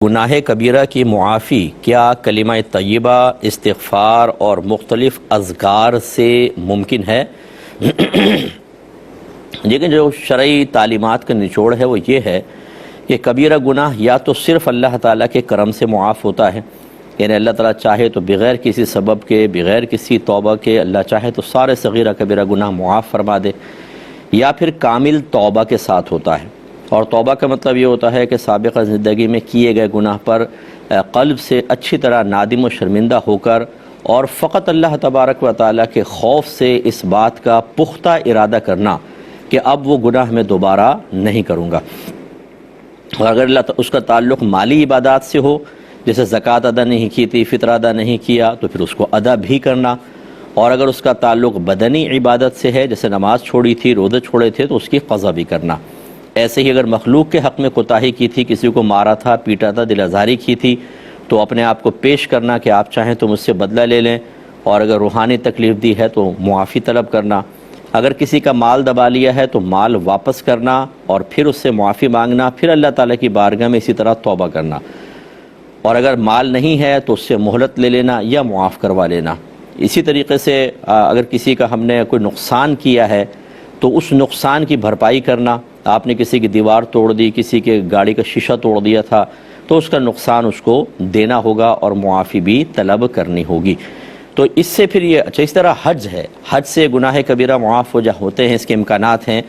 گناہ کبیرہ کی معافی کیا کلمہ طیبہ، استغفار اور مختلف اذکار سے ممکن ہے؟ لیکن جو شرعی تعلیمات کا نچوڑ ہے وہ یہ ہے کہ کبیرہ گناہ یا تو صرف اللہ تعالیٰ کے کرم سے معاف ہوتا ہے، یعنی اللہ تعالیٰ چاہے تو بغیر کسی سبب کے، بغیر کسی توبہ کے اللہ چاہے تو سارے صغیرہ کبیرہ گناہ معاف فرما دے، یا پھر کامل توبہ کے ساتھ ہوتا ہے۔ اور توبہ کا مطلب یہ ہوتا ہے کہ سابقہ زندگی میں کیے گئے گناہ پر قلب سے اچھی طرح نادم و شرمندہ ہو کر اور فقط اللہ تبارک و تعالیٰ کے خوف سے اس بات کا پختہ ارادہ کرنا کہ اب وہ گناہ میں دوبارہ نہیں کروں گا۔ اور اگر اس کا تعلق مالی عبادات سے ہو، جیسے زکوٰۃ ادا نہیں کی تھی، فطر ادا نہیں کیا، تو پھر اس کو ادا بھی کرنا۔ اور اگر اس کا تعلق بدنی عبادت سے ہے، جیسے نماز چھوڑی تھی، روزے چھوڑے تھے، تو اس کی قضا بھی کرنا۔ ایسے ہی اگر مخلوق کے حق میں کوتاہی کی تھی، کسی کو مارا تھا، پیٹا تھا، دل آزاری کی تھی، تو اپنے آپ کو پیش کرنا کہ آپ چاہیں تو مجھ سے بدلہ لے لیں، اور اگر روحانی تکلیف دی ہے تو معافی طلب کرنا۔ اگر کسی کا مال دبا لیا ہے تو مال واپس کرنا اور پھر اس سے معافی مانگنا، پھر اللہ تعالیٰ کی بارگاہ میں اسی طرح توبہ کرنا۔ اور اگر مال نہیں ہے تو اس سے مہلت لے لینا یا معاف کروا لینا۔ اسی طریقے سے اگر کسی کا ہم نے کوئی نقصان کیا ہے تو اس نقصان کی بھرپائی کرنا۔ آپ نے کسی کی دیوار توڑ دی، کسی کے گاڑی کا شیشہ توڑ دیا تھا، تو اس کا نقصان اس کو دینا ہوگا اور معافی بھی طلب کرنی ہوگی۔ تو اس سے پھر یہ اچھا، اس طرح حج ہے، حج سے گناہ کبیرہ معاف ہوتے ہیں، اس کے امکانات ہیں۔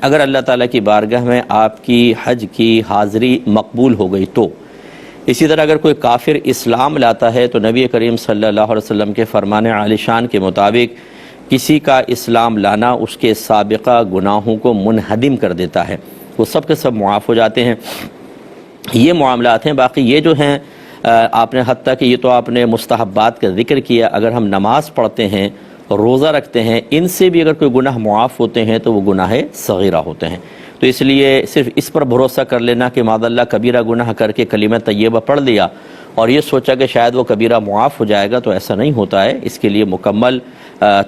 اگر اللہ تعالیٰ کی بارگاہ میں آپ کی حج کی حاضری مقبول ہو گئی تو۔ اسی طرح اگر کوئی کافر اسلام لاتا ہے تو نبی کریم صلی اللہ علیہ وسلم کے فرمان عالی شان کے مطابق کسی کا اسلام لانا اس کے سابقہ گناہوں کو منہدم کر دیتا ہے، وہ سب کے سب معاف ہو جاتے ہیں۔ یہ معاملات ہیں۔ باقی یہ جو ہیں آپ نے حتیٰ کہ یہ تو آپ نے مستحبات کا ذکر کیا، اگر ہم نماز پڑھتے ہیں، روزہ رکھتے ہیں، ان سے بھی اگر کوئی گناہ معاف ہوتے ہیں تو وہ گناہ صغیرہ ہوتے ہیں۔ تو اس لیے صرف اس پر بھروسہ کر لینا کہ معاذ اللہ کبیرہ گناہ کر کے کلمہ طیبہ پڑھ لیا اور یہ سوچا کہ شاید وہ کبیرہ معاف ہو جائے گا، تو ایسا نہیں ہوتا ہے۔ اس کے لیے مکمل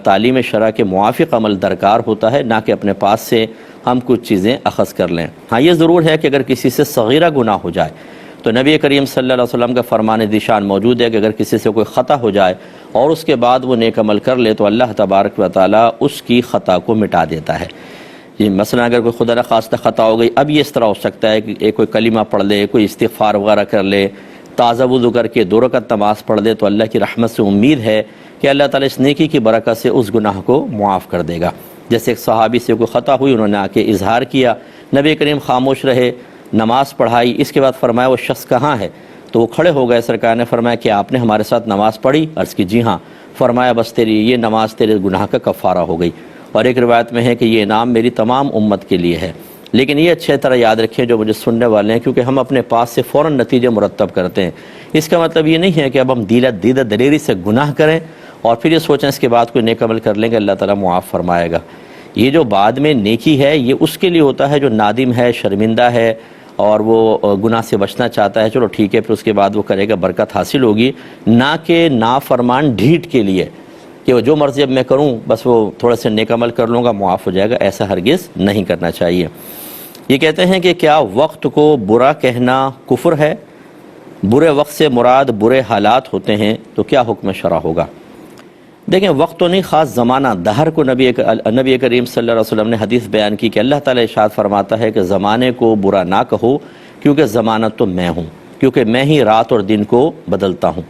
تعلیم شرع کے موافق عمل درکار ہوتا ہے، نہ کہ اپنے پاس سے ہم کچھ چیزیں اخذ کر لیں۔ ہاں یہ ضرور ہے کہ اگر کسی سے صغیرہ گناہ ہو جائے تو نبی کریم صلی اللہ علیہ وسلم کا فرمان ذیشان موجود ہے کہ اگر کسی سے کوئی خطا ہو جائے اور اس کے بعد وہ نیک عمل کر لے تو اللہ تبارک و تعالیٰ اس کی خطا کو مٹا دیتا ہے۔ مثلا اگر کوئی خدا نخواستہ خطا ہو گئی، اب یہ اس طرح ہو سکتا ہے کہ کوئی کلمہ پڑھ لے، کوئی استغفار وغیرہ کر لے، تازہ وضو کر کے 2 رکعت نماز پڑھ لے، تو اللہ کی رحمت سے امید ہے کہ اللہ تعالیٰ اس نیکی کی برکت سے اس گناہ کو معاف کر دے گا۔ جیسے ایک صحابی سے کوئی خطا ہوئی، انہوں نے آ کے اظہار کیا، نبی کریم خاموش رہے، نماز پڑھائی، اس کے بعد فرمایا وہ شخص کہاں ہے؟ تو وہ کھڑے ہو گئے، سرکار نے فرمایا کہ آپ نے ہمارے ساتھ نماز پڑھی؟ عرض کی جی ہاں۔ فرمایا بس تیری یہ نماز تیرے گناہ کا کفارہ ہو گئی۔ اور ایک روایت میں ہے کہ یہ انعام میری تمام امت کے لیے ہے۔ لیکن یہ اچھے طرح یاد رکھیں جو مجھے سننے والے ہیں، کیونکہ ہم اپنے پاس سے فوراً نتیجے مرتب کرتے ہیں۔ اس کا مطلب یہ نہیں ہے کہ اب ہم دیدہ دلیری سے گناہ کریں اور پھر یہ سوچیں اس کے بعد کوئی نیک عمل کر لیں گے اللہ تعالیٰ معاف فرمائے گا۔ یہ جو بعد میں نیکی ہے یہ اس کے لیے ہوتا ہے جو نادم ہے، شرمندہ ہے اور وہ گناہ سے بچنا چاہتا ہے، چلو ٹھیک ہے، پھر اس کے بعد وہ کرے گا، برکت حاصل ہوگی، نہ کہ نافرمان ڈھیٹ کے لیے کہ وہ جو مرضی اب میں کروں بس وہ تھوڑا سے نیک عمل کر لوں گا معاف ہو جائے گا۔ ایسا ہرگز نہیں کرنا چاہیے۔ یہ کہتے ہیں کہ کیا وقت کو برا کہنا کفر ہے؟ برے وقت سے مراد برے حالات ہوتے ہیں، تو کیا حکم شرع ہوگا؟ دیکھیں وقت تو نہیں، خاص زمانہ دہر کو نبی کریم صلی اللہ علیہ وسلم نے حدیث بیان کی کہ اللہ تعالیٰ ارشاد فرماتا ہے کہ زمانے کو برا نہ کہو کیونکہ زمانہ تو میں ہوں، کیونکہ میں ہی رات اور دن کو بدلتا ہوں۔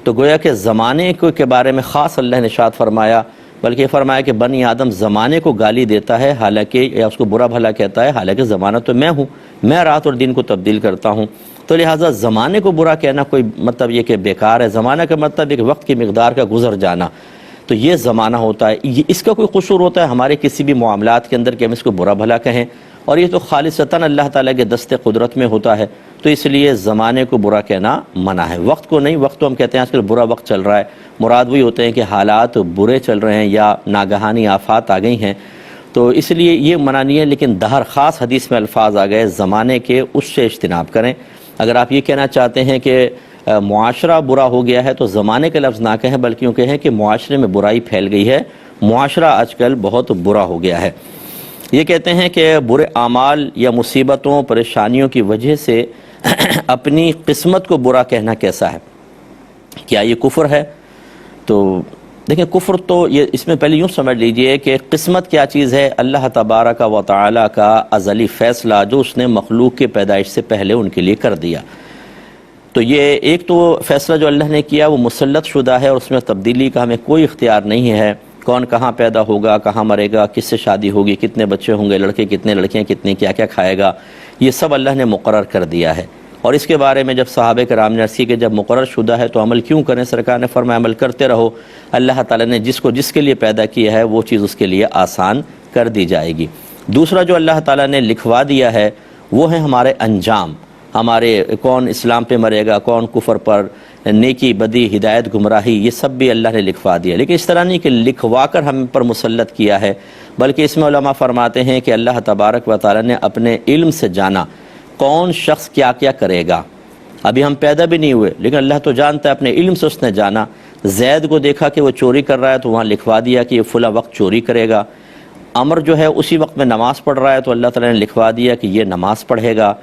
تو گویا کہ زمانے کے بارے میں خاص اللہ نے ارشاد فرمایا، بلکہ فرمایا کہ بنی آدم زمانے کو گالی دیتا ہے حالانکہ، یا اس کو برا بھلا کہتا ہے حالانکہ زمانہ تو میں ہوں، میں رات اور دن کو تبدیل کرتا ہوں۔ تو لہٰذا زمانے کو برا کہنا کوئی مطلب یہ کہ بیکار ہے۔ زمانہ کا مطلب ایک وقت کی مقدار کا گزر جانا، تو یہ زمانہ ہوتا ہے۔ اس کا کوئی قصور ہوتا ہے ہمارے کسی بھی معاملات کے اندر کہ ہم اس کو برا بھلا کہیں؟ اور یہ تو خالصتاً اللہ تعالیٰ کے دست قدرت میں ہوتا ہے، تو اس لیے زمانے کو برا کہنا منع ہے، وقت کو نہیں۔ وقت تو ہم کہتے ہیں آج کل برا وقت چل رہا ہے، مراد وہی ہوتے ہیں کہ حالات برے چل رہے ہیں یا ناگہانی آفات آ گئی ہیں، تو اس لیے یہ منع نہیں ہے۔ لیکن دہر خاص حدیث میں الفاظ آ گئے زمانے کے، اس سے اجتناب کریں۔ اگر آپ یہ کہنا چاہتے ہیں کہ معاشرہ برا ہو گیا ہے تو زمانے کے لفظ نہ کہیں، بلکہ یوں کہیں کہ معاشرے میں برائی پھیل گئی ہے، معاشرہ آج کل بہت برا ہو گیا ہے۔ یہ کہتے ہیں کہ برے اعمال یا مصیبتوں پریشانیوں کی وجہ سے اپنی قسمت کو برا کہنا کیسا ہے؟ کیا یہ کفر ہے؟ تو دیکھیں کفر تو یہ اس میں پہلے یوں سمجھ لیجئے کہ قسمت کیا چیز ہے؟ اللہ تبارک و تعالی کا ازلی فیصلہ جو اس نے مخلوق کے پیدائش سے پہلے ان کے لیے کر دیا۔ تو یہ ایک تو فیصلہ جو اللہ نے کیا وہ مسلط شدہ ہے، اور اس میں تبدیلی کا ہمیں کوئی اختیار نہیں ہے۔ کون کہاں پیدا ہوگا، کہاں مرے گا، کس سے شادی ہوگی، کتنے بچے ہوں گے، لڑکے کتنے، لڑکیاں کتنی، کیا کیا کھائے گا، یہ سب اللہ نے مقرر کر دیا ہے۔ اور اس کے بارے میں جب صحابہ کرام نے عرض کی کہ جب مقرر شدہ ہے تو عمل کیوں کریں؟ سرکار نے فرمایا عمل کرتے رہو، اللہ تعالیٰ نے جس کے لیے پیدا کیا ہے وہ چیز اس کے لیے آسان کر دی جائے گی۔ دوسرا جو اللہ تعالیٰ نے لکھوا دیا ہے وہ ہے ہمارے انجام، ہمارے کون اسلام پہ مرے گا، کون کفر پر، نیکی بدی، ہدایت گمراہی، یہ سب بھی اللہ نے لکھوا دیا۔ لیکن اس طرح نہیں کہ لکھوا کر ہم پر مسلط کیا ہے، بلکہ اس میں علماء فرماتے ہیں کہ اللہ تبارک و تعالیٰ نے اپنے علم سے جانا کون شخص کیا کیا کرے گا۔ ابھی ہم پیدا بھی نہیں ہوئے لیکن اللہ تو جانتا ہے، اپنے علم سے اس نے جانا۔ زید کو دیکھا کہ وہ چوری کر رہا ہے تو وہاں لکھوا دیا کہ یہ فلاں وقت چوری کرے گا۔ عمر جو ہے اسی وقت میں نماز پڑھ رہا ہے تو اللہ تعالیٰ نے لکھوا دیا کہ یہ نماز پڑھے گا۔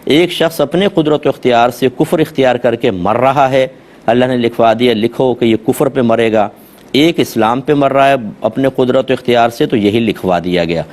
ایک شخص اپنے قدرت و اختیار سے کفر اختیار کر کے مر رہا ہے، اللہ نے لکھوا دیا لکھو کہ یہ کفر پہ مرے گا۔ ایک اسلام پہ مر رہا ہے اپنے قدرت و اختیار سے، تو یہی لکھوا دیا گیا۔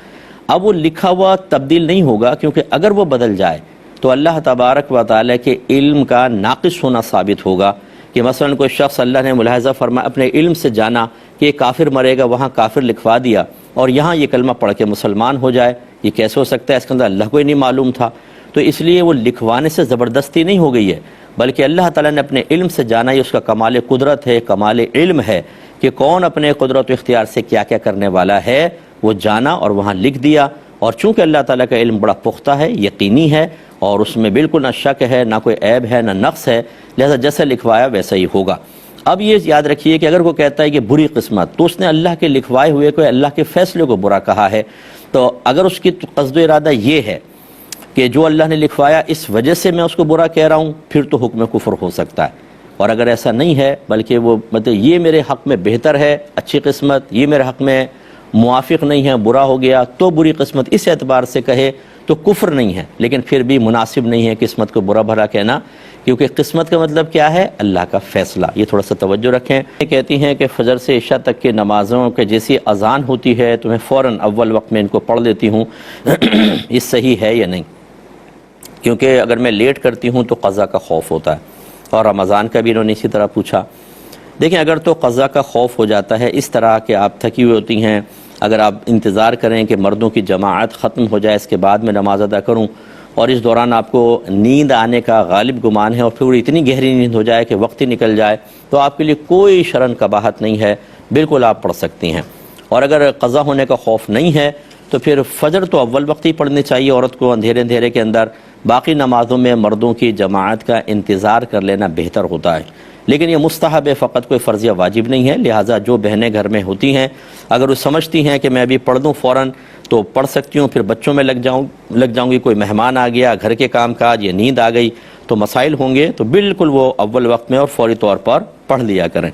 اب وہ لکھا ہوا تبدیل نہیں ہوگا، کیونکہ اگر وہ بدل جائے تو اللہ تبارک و تعالیٰ کے علم کا ناقص ہونا ثابت ہوگا۔ کہ مثلا کوئی شخص اللہ نے ملاحظہ فرمایا اپنے علم سے جانا کہ یہ کافر مرے گا، وہاں کافر لکھوا دیا، اور یہاں یہ کلمہ پڑھ کے مسلمان ہو جائے، یہ کیسے ہو سکتا ہے؟ اس کے اندر اللہ کو ہی نہیں معلوم تھا۔ تو اس لیے وہ لکھوانے سے زبردستی نہیں ہو گئی ہے، بلکہ اللہ تعالیٰ نے اپنے علم سے جانا، یہ اس کا کمال قدرت ہے، کمال علم ہے کہ کون اپنے قدرت و اختیار سے کیا کیا کرنے والا ہے، وہ جانا اور وہاں لکھ دیا۔ اور چونکہ اللہ تعالیٰ کا علم بڑا پختہ ہے، یقینی ہے، اور اس میں بالکل نہ شک ہے، نہ کوئی عیب ہے، نہ نقص ہے، لہذا جیسا لکھوایا ویسا ہی ہوگا۔ اب یہ یاد رکھیے کہ اگر کوئی کہتا ہے کہ بری قسمت، تو اس نے اللہ کے لکھوائے ہوئے کو، اللہ کے فیصلے کو برا کہا ہے۔ تو اگر اس کی قصد و ارادہ یہ ہے کہ جو اللہ نے لکھوایا اس وجہ سے میں اس کو برا کہہ رہا ہوں، پھر تو حکم کفر ہو سکتا ہے۔ اور اگر ایسا نہیں ہے، بلکہ وہ مطلب یہ میرے حق میں بہتر ہے، اچھی قسمت، یہ میرے حق میں موافق نہیں ہے، برا ہو گیا، تو بری قسمت اس اعتبار سے کہے تو کفر نہیں ہے، لیکن پھر بھی مناسب نہیں ہے قسمت کو برا بھلا کہنا، کیونکہ قسمت کا مطلب کیا ہے؟ اللہ کا فیصلہ۔ یہ تھوڑا سا توجہ رکھیں۔ کہتی ہیں کہ فجر سے عشاء تک کی نمازوں کے جیسی اذان ہوتی ہے تو میں فوراً اول وقت میں ان کو پڑھ لیتی ہوں، یہ صحیح ہے یا نہیں؟ کیونکہ اگر میں لیٹ کرتی ہوں تو قضا کا خوف ہوتا ہے، اور رمضان کا بھی انہوں نے اسی طرح پوچھا۔ دیکھیں اگر تو قضا کا خوف ہو جاتا ہے اس طرح کہ آپ تھکی ہوئی ہوتی ہیں، اگر آپ انتظار کریں کہ مردوں کی جماعت ختم ہو جائے اس کے بعد میں نماز ادا کروں، اور اس دوران آپ کو نیند آنے کا غالب گمان ہے اور پھر اتنی گہری نیند ہو جائے کہ وقت ہی نکل جائے، تو آپ کے لیے کوئی شرعاً قباحت نہیں ہے، بالکل آپ پڑھ سکتی ہیں۔ اور اگر قضا ہونے کا خوف نہیں ہے تو پھر فجر تو اول وقت ہی پڑھنی چاہیے عورت کو، اندھیرے کے اندر۔ باقی نمازوں میں مردوں کی جماعت کا انتظار کر لینا بہتر ہوتا ہے، لیکن یہ مستحب ہے، فقط کوئی فرضیہ واجب نہیں ہے۔ لہٰذا جو بہنیں گھر میں ہوتی ہیں اگر وہ سمجھتی ہیں کہ میں ابھی پڑھ دوں فوراً تو پڑھ سکتی ہوں، پھر بچوں میں لگ جاؤں گی، کوئی مہمان آ گیا، گھر کے کام کاج، یا نیند آ گئی تو مسائل ہوں گے، تو بالکل وہ اول وقت میں اور فوری طور پر پڑھ لیا کریں۔